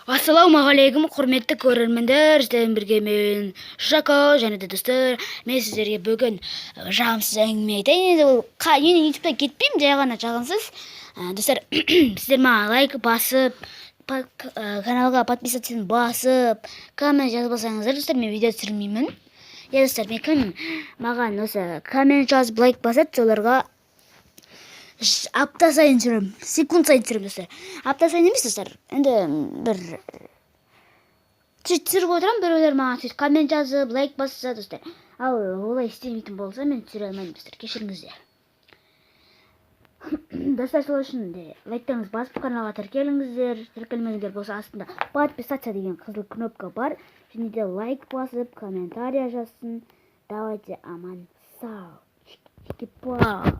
Ассалаумағалейкум, құрметті көрермендер, сіздермен бірге мен Жако және де достар. Мен сіздерге бүгін жағымсыз әңгіме айтайын. Енді ол мен ютубта кетпеймін, жай ғана жағымсыз. Достар, сіздер маған лайк басып, каналға подписаться басып, коммент жазбасаңыздар, достар, мен видео түсірмеймін. Иә, достар, мен кім маған осы коммент жазып лайк басады, соларға апта сайын түсіремін, секунд сайын түсіремін, достар. Апта сайын емес, достар. Енді бір түсіріп отырамын, біреулер маған сөйтіп коммент жазып, лайк басса, достар. Ал олай істемейтін болса, мен түсіре алмаймын, достар. Кешіріңіздер. Достар, сол үшін де лайктарыңызды басып, каналға тіркеліңіздер. Тіркелмеңіздер болса, астында подписаться деген қызыл кнопка бар. Және де лайк басып, комментария жазсын. Давайте аман сау. Чики-чики-пау.